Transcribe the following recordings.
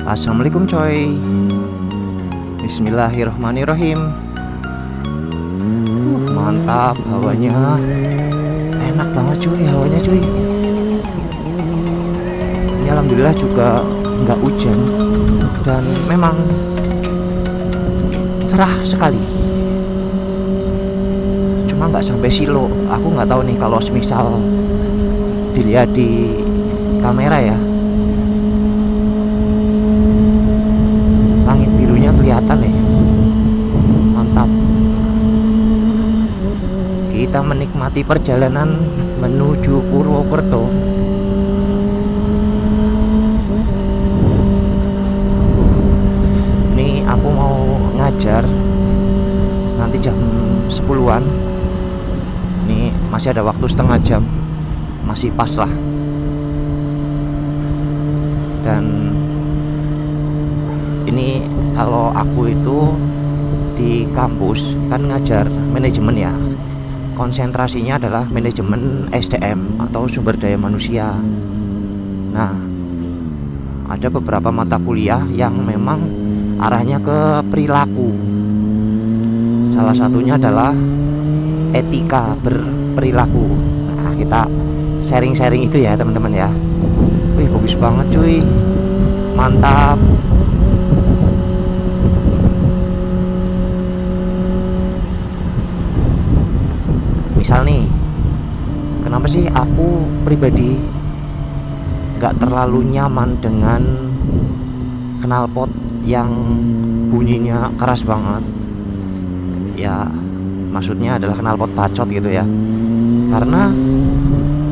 Assalamualaikum coy. Bismillahirrahmanirrahim. Mantap hawanya. Enak banget cuy hawanya cuy. Ini alhamdulillah juga nggak hujan dan memang cerah sekali. Cuma nggak sampai silo. Aku nggak tahu nih kalau semisal dilihat di kamera ya. Langit birunya kelihatan ya. Mantap. Kita menikmati perjalanan menuju Purwokerto. Ini aku mau ngajar nanti jam 10-an. Ini masih ada waktu setengah jam. Masih pas lah. Dan ini kalau aku itu di kampus kan ngajar manajemen ya. Konsentrasinya adalah manajemen SDM atau sumber daya manusia. Nah, ada beberapa mata kuliah yang memang arahnya ke perilaku. Salah satunya adalah etika berperilaku. Nah, kita sharing-sharing itu ya teman-teman ya. Wih, bagus banget cuy. Mantap. Misal nih, kenapa sih aku pribadi gak terlalu nyaman dengan knalpot yang bunyinya keras banget. Ya, maksudnya adalah knalpot bacot gitu ya. Karena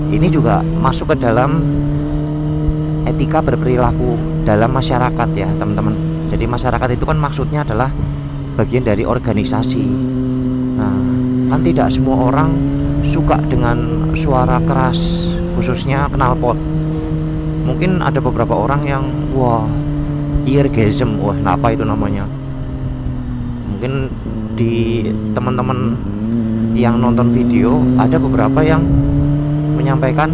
ini juga masuk ke dalam etika berperilaku dalam masyarakat ya teman-teman. Jadi masyarakat itu kan maksudnya adalah bagian dari organisasi. Nah, kan tidak semua orang suka dengan suara keras, khususnya knalpot. Mungkin ada beberapa orang yang wah, eargasm, wah apa itu namanya. Mungkin di teman-teman yang nonton video ada beberapa yang menyampaikan,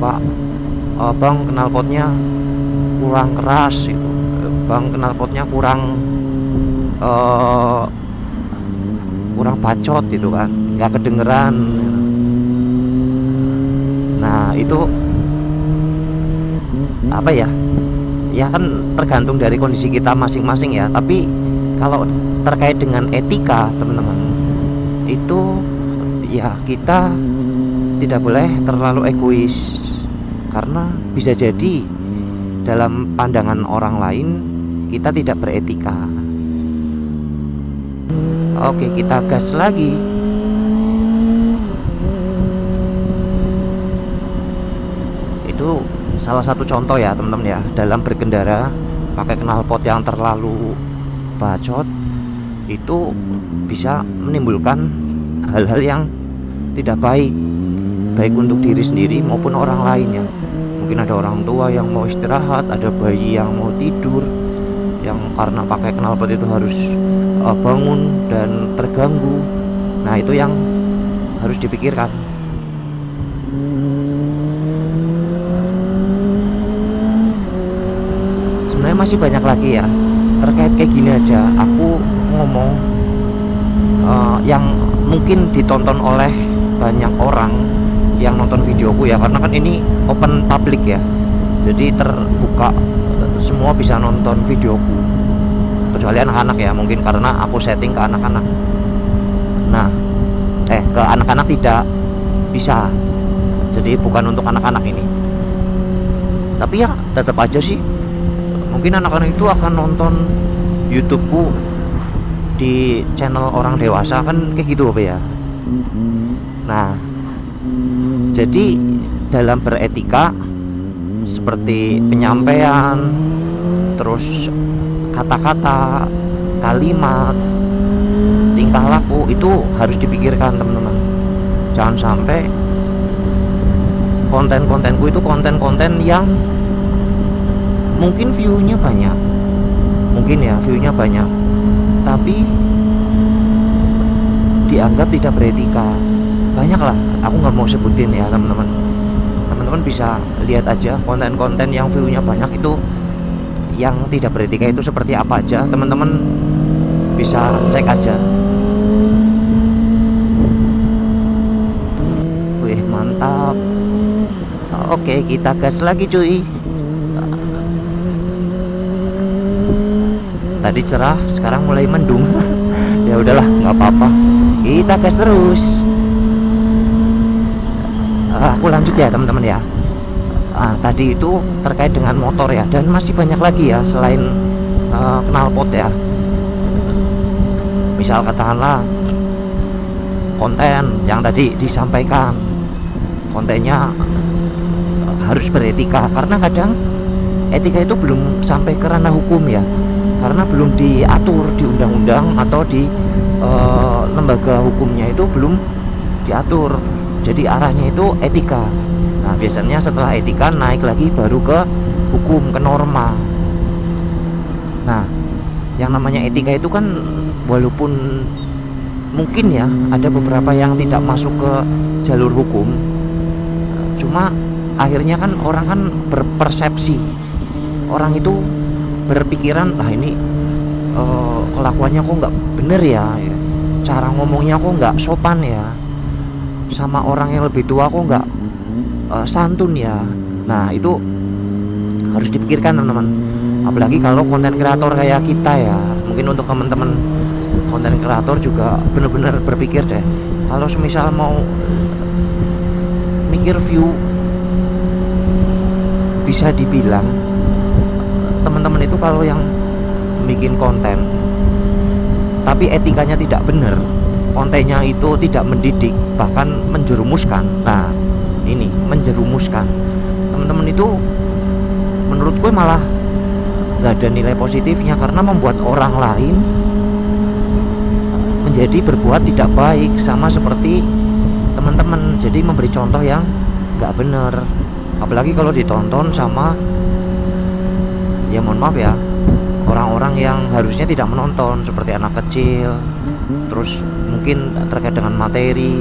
Pak, bang knalpotnya kurang keras itu, bang knalpotnya kurang bacot gitu kan, nggak kedengeran. Nah itu apa ya, ya kan tergantung dari kondisi kita masing-masing ya. Tapi kalau terkait dengan etika teman-teman, itu ya kita tidak boleh terlalu egois. Karena bisa jadi dalam pandangan orang lain kita tidak beretika. Oke, kita gas lagi. Itu salah satu contoh ya teman-teman ya, dalam berkendara pakai knalpot yang terlalu bacot itu bisa menimbulkan hal-hal yang tidak baik, baik untuk diri sendiri maupun orang lainnya. Mungkin ada orang tua yang mau istirahat, ada bayi yang mau tidur, yang karena pakai knalpot itu harus bangun dan terganggu. Nah itu yang harus dipikirkan. Sebenarnya masih banyak lagi ya terkait kayak gini aja. Aku ngomong yang mungkin ditonton oleh banyak orang yang nonton videoku ya, karena kan ini open public ya, jadi terbuka, semua bisa nonton videoku kecuali anak-anak ya, mungkin karena aku setting ke anak-anak. Nah ke anak-anak tidak bisa, jadi bukan untuk anak-anak ini. Tapi ya tetap aja sih, mungkin anak-anak itu akan nonton YouTubeku di channel orang dewasa kan kayak gitu apa ya. Nah jadi dalam beretika seperti penyampaian, terus kata-kata, kalimat, tingkah laku itu harus dipikirkan teman-teman. Jangan sampai konten-kontenku itu konten-konten yang mungkin view-nya banyak, tapi dianggap tidak beretika. Banyak lah, aku nggak mau sebutin ya teman-teman teman-teman bisa lihat aja konten-konten yang view-nya banyak itu yang tidak beretika itu seperti apa aja. Teman-teman bisa cek aja. Wih, mantap. Oke, kita gas lagi cuy. Tadi cerah, sekarang mulai mendung. Ya udahlah, nggak apa-apa. Kita gas terus. Aku lanjut ya teman-teman ya. Tadi itu terkait dengan motor ya, dan masih banyak lagi ya selain knalpot ya. Misal katakanlah konten yang tadi disampaikan, kontennya harus beretika, karena kadang etika itu belum sampai ke ranah hukum ya, karena belum diatur di undang-undang atau di lembaga hukumnya itu belum diatur. Jadi arahnya itu etika. Nah biasanya setelah etika naik lagi baru ke hukum, ke norma. Nah yang namanya etika itu kan walaupun mungkin ya ada beberapa yang tidak masuk ke jalur hukum, cuma akhirnya kan orang kan berpersepsi, orang itu berpikiran lah ini kelakuannya kok nggak bener ya, cara ngomongnya kok nggak sopan ya, sama orang yang lebih tua kok nggak santun ya. Nah itu harus dipikirkan teman-teman, apalagi kalau konten kreator kayak kita ya. Mungkin untuk teman-teman konten kreator juga bener-bener berpikir deh, kalau semisal mau mikir view, bisa dibilang teman-teman itu kalau yang bikin konten tapi etikanya tidak benar, kontennya itu tidak mendidik, bahkan menjerumuskan. Nah ini menjerumuskan, teman-teman itu menurut gue malah gak ada nilai positifnya, karena membuat orang lain menjadi berbuat tidak baik, sama seperti teman-teman jadi memberi contoh yang gak benar. Apalagi kalau ditonton sama, ya mohon maaf ya, orang-orang yang harusnya tidak menonton, seperti anak kecil, terus mungkin terkait dengan materi,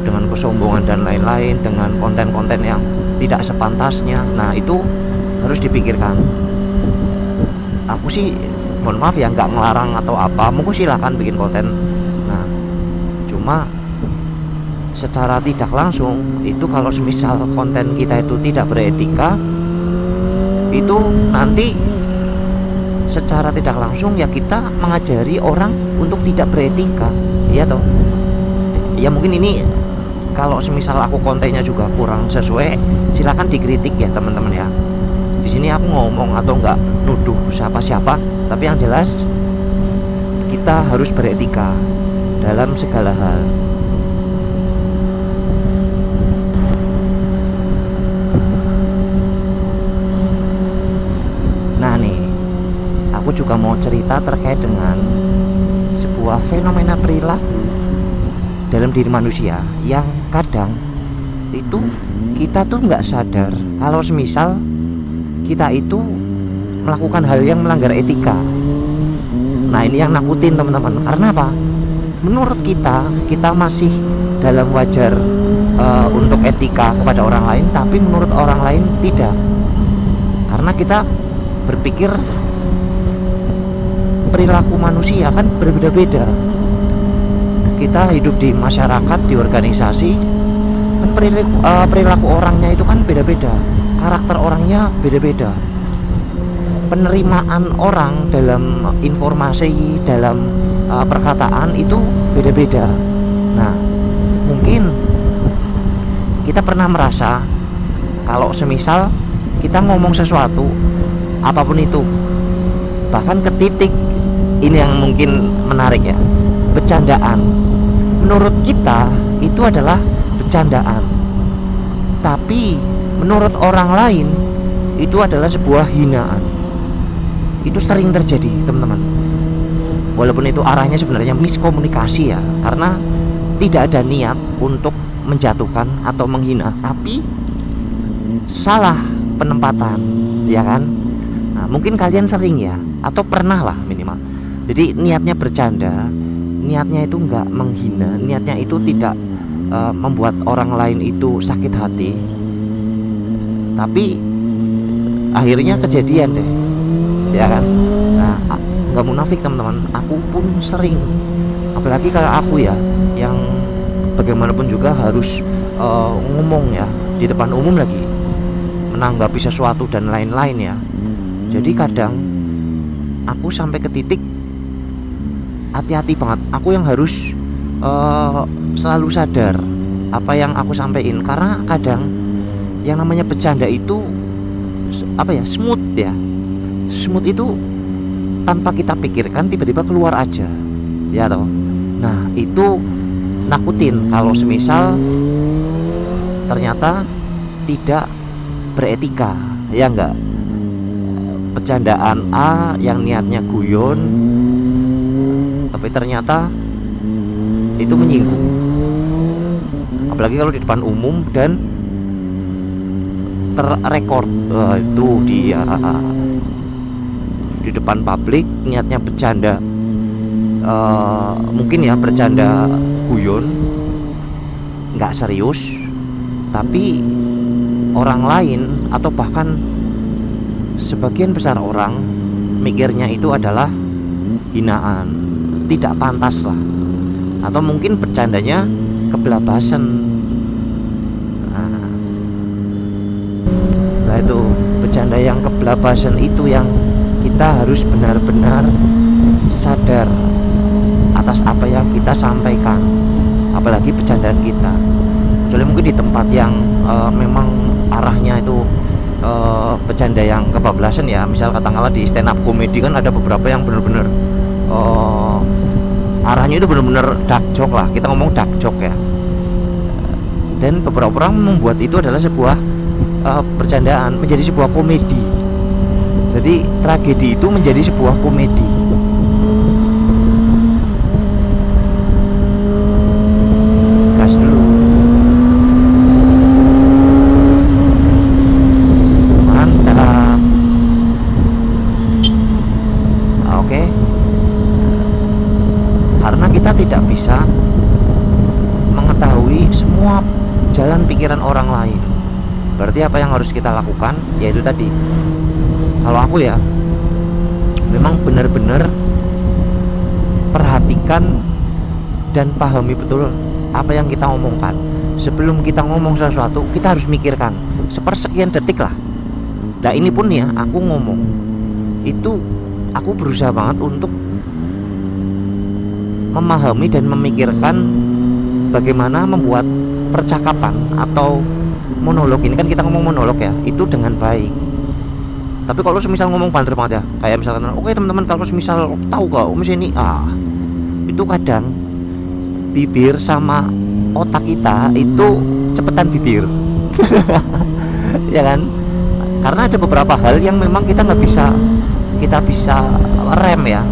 dengan kesombongan dan lain-lain, dengan konten-konten yang tidak sepantasnya. Nah itu harus dipikirkan. Aku sih mohon maaf ya nggak ngelarang atau apa, monggo silahkan bikin konten. Nah cuma secara tidak langsung itu kalau semisal konten kita itu tidak beretika, itu nanti secara tidak langsung ya kita mengajari orang untuk tidak beretika, ya toh. Ya mungkin ini kalau semisal aku kontennya juga kurang sesuai, silakan dikritik ya teman-teman ya. Di sini aku ngomong atau enggak nuduh siapa-siapa, tapi yang jelas kita harus beretika dalam segala hal. Nah nih, aku juga mau cerita terkait dengan sebuah fenomena perilaku dalam diri manusia yang kadang itu kita tuh nggak sadar kalau semisal kita itu melakukan hal yang melanggar etika. Nah ini yang nakutin teman-teman, karena apa? Menurut kita masih dalam wajar untuk etika kepada orang lain, tapi menurut orang lain tidak, karena kita berpikir perilaku manusia kan berbeda-beda. Kita hidup di masyarakat, di organisasi, kan perilaku orangnya itu kan beda-beda, karakter orangnya beda-beda, penerimaan orang dalam informasi, dalam perkataan itu beda-beda. Nah mungkin kita pernah merasa kalau semisal kita ngomong sesuatu apapun itu, bahkan ke titik ini yang mungkin menarik ya, bercandaan, menurut kita itu adalah bercandaan, tapi menurut orang lain itu adalah sebuah hinaan. Itu sering terjadi teman-teman, walaupun itu arahnya sebenarnya miskomunikasi ya, karena tidak ada niat untuk menjatuhkan atau menghina, tapi salah penempatan, ya kan. Nah mungkin kalian sering ya, atau pernah lah minimal, jadi niatnya bercanda, niatnya itu nggak menghina, niatnya itu tidak membuat orang lain itu sakit hati, tapi akhirnya kejadian deh, ya kan. Nah, nggak munafik teman-teman, aku pun sering, apalagi kalau aku ya, yang bagaimanapun juga harus ngomong ya di depan umum lagi, menanggapi sesuatu dan lain-lain ya. Jadi kadang aku sampai ke titik hati-hati banget, aku yang harus selalu sadar apa yang aku sampaikan, karena kadang yang namanya bercanda itu apa ya, smooth ya, smooth itu tanpa kita pikirkan tiba-tiba keluar aja, ya toh. Nah itu nakutin kalau semisal ternyata tidak beretika, ya enggak. Bercandaan A yang niatnya guyon, tapi ternyata itu menyinggung, apalagi kalau di depan umum dan terrekord. Itu dia di depan publik niatnya bercanda, mungkin ya bercanda guyon, nggak serius, tapi orang lain atau bahkan sebagian besar orang mikirnya itu adalah hinaan, tidak pantas lah, atau mungkin bercandanya kebelabasan. Nah itu bercanda yang kebelabasan itu yang kita harus benar-benar sadar atas apa yang kita sampaikan, apalagi bercandaan kita. Kecuali mungkin di tempat yang memang arahnya itu bercanda yang kebablasan ya, misal katakanlah di stand up comedy kan ada beberapa yang benar-benar arahnya itu benar-benar dark joke lah, kita ngomong dark joke ya. Dan beberapa orang membuat itu adalah sebuah bercandaan menjadi sebuah komedi. Jadi tragedi itu menjadi sebuah komedi. Gas dulu. Mantap. Oke. Karena kita tidak bisa mengetahui semua jalan pikiran orang lain. Berarti apa yang harus kita lakukan? Yaitu tadi, kalau aku ya memang benar-benar perhatikan dan pahami betul apa yang kita omongkan. Sebelum kita ngomong sesuatu, kita harus mikirkan sepersekian detik lah. Nah ini pun ya, aku ngomong itu, aku berusaha banget untuk memahami dan memikirkan bagaimana membuat percakapan atau monolog ini, kan kita ngomong monolog ya, itu dengan baik. Tapi kalau semisal ngomong banter banget ya, kayak misalkan oke teman-teman, kalau semisal tahu kok ini itu kadang bibir sama otak kita itu cepetan bibir ya kan, karena ada beberapa hal yang memang kita bisa rem ya,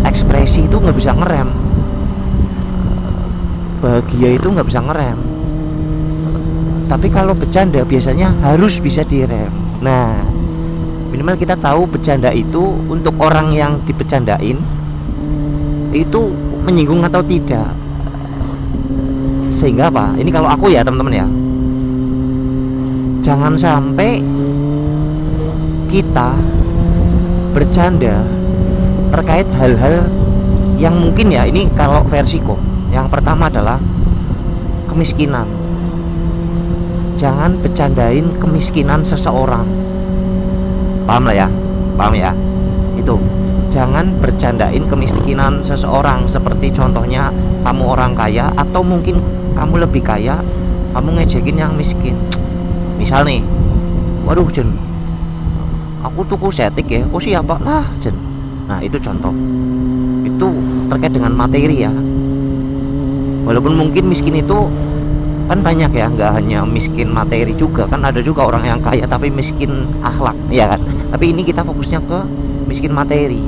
ekspresi itu nggak bisa ngerem, bahagia itu nggak bisa ngerem, tapi kalau bercanda biasanya harus bisa direm. Nah minimal kita tahu bercanda itu untuk orang yang dibercandain itu menyinggung atau tidak, sehingga apa, ini kalau aku ya teman-teman ya, jangan sampai kita bercanda terkait hal-hal yang mungkin ya, ini kalau versiku yang pertama adalah kemiskinan. Jangan bercandain kemiskinan seseorang, paham lah ya, paham ya, itu jangan bercandain kemiskinan seseorang. Seperti contohnya kamu orang kaya atau mungkin kamu lebih kaya, kamu ngejekin yang miskin. Misal nih, waduh Jen, aku tuku setik ya, oh siapa lah Jen. Nah itu contoh, itu terkait dengan materi ya. Walaupun mungkin miskin itu kan banyak ya, nggak hanya miskin materi juga, kan ada juga orang yang kaya tapi miskin akhlak ya kan. Tapi ini kita fokusnya ke miskin materi.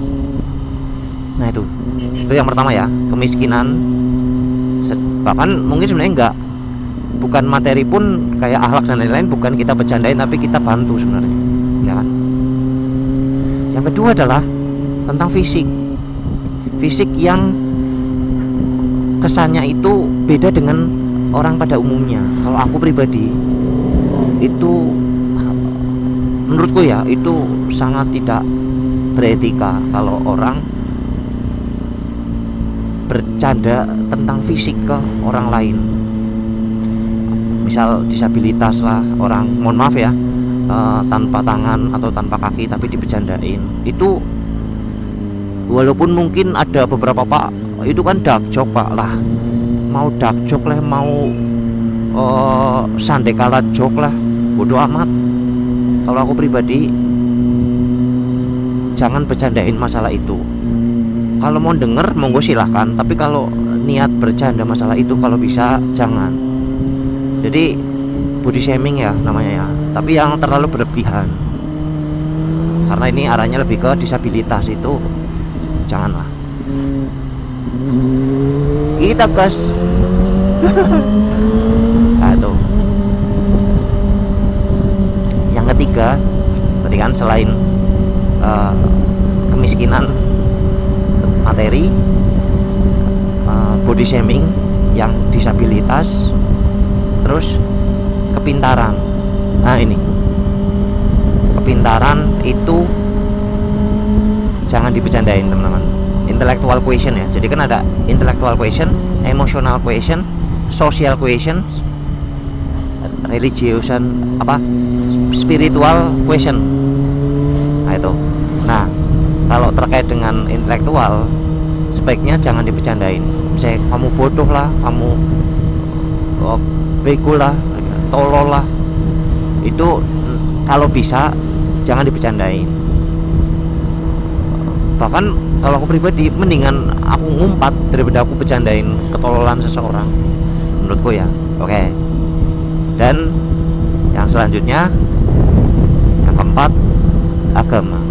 Nah itu yang pertama ya, kemiskinan. Bahkan mungkin sebenarnya bukan materi pun, kayak akhlak dan lain-lain, bukan kita bercandain tapi kita bantu sebenarnya ya kan. Yang kedua adalah tentang fisik yang kesannya itu beda dengan orang pada umumnya. Kalau aku pribadi itu, menurutku ya, itu sangat tidak beretika kalau orang bercanda tentang fisik ke orang lain. Misal disabilitas lah, orang, mohon maaf ya, tanpa tangan atau tanpa kaki tapi dibercandain. Itu walaupun mungkin ada beberapa, Pak, itu kan dark joke, Pak, lah mau dark joke lah, mau sandekala joke lah, bodoh amat. Kalau aku pribadi, jangan bercandain masalah itu. Kalau mau denger monggo silahkan, tapi kalau niat bercanda masalah itu, kalau bisa jangan. Jadi body shaming ya namanya ya, tapi yang terlalu berlebihan, karena ini arahnya lebih ke disabilitas, itu janganlah. Kita gas. Nah, tuh. Yang ketiga tadi kan, selain kemiskinan materi, body shaming yang disabilitas, terus kepintaran. Nah, ini kepintaran itu jangan dibercandain, teman-teman. Intellectual question ya, jadi kan ada intellectual question, emotional question, social question, religious, spiritual question. Nah itu. Nah, kalau terkait dengan intelektual, sebaiknya jangan dibercandain. Misalnya kamu bodoh lah, kamu bego lah, tolol lah, itu kalau bisa jangan dibercandain. Bahkan kalau aku pribadi, mendingan aku ngumpat daripada aku bercandain ketololan seseorang, menurutku ya. Oke. Dan yang selanjutnya, yang keempat, agama.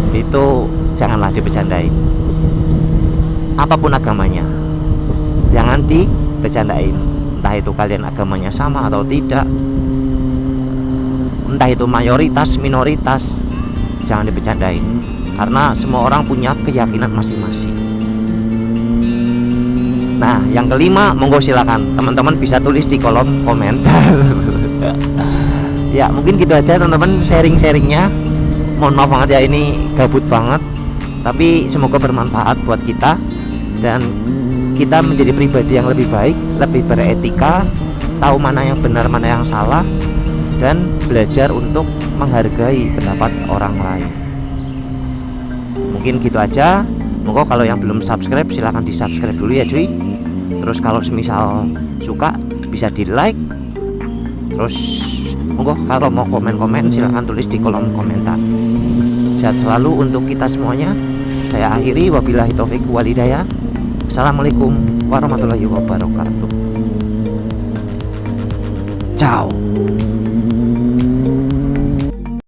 Itu janganlah dibercandain. Apapun agamanya, jangan dibercandain. Entah itu kalian agamanya sama atau tidak, entah itu mayoritas, minoritas, jangan dibercandain. Karena semua orang punya keyakinan masing-masing. Nah, yang kelima, monggo silakan teman-teman bisa tulis di kolom komentar. Ya, mungkin gitu aja teman-teman sharing-sharingnya. Mohon maaf banget ya, ini gabut banget, tapi semoga bermanfaat buat kita dan kita menjadi pribadi yang lebih baik, lebih beretika, tahu mana yang benar, mana yang salah, dan belajar untuk menghargai pendapat orang lain. Mungkin gitu aja. Monggo kalau yang belum subscribe silahkan di subscribe dulu ya cuy. Terus kalau semisal suka bisa di like. Terus monggo kalau mau komen-komen silahkan tulis di kolom komentar. Sehat selalu untuk kita semuanya. Saya akhiri, wabillahi taufik wal hidayah. Assalamualaikum warahmatullahi wabarakatuh. Ciao.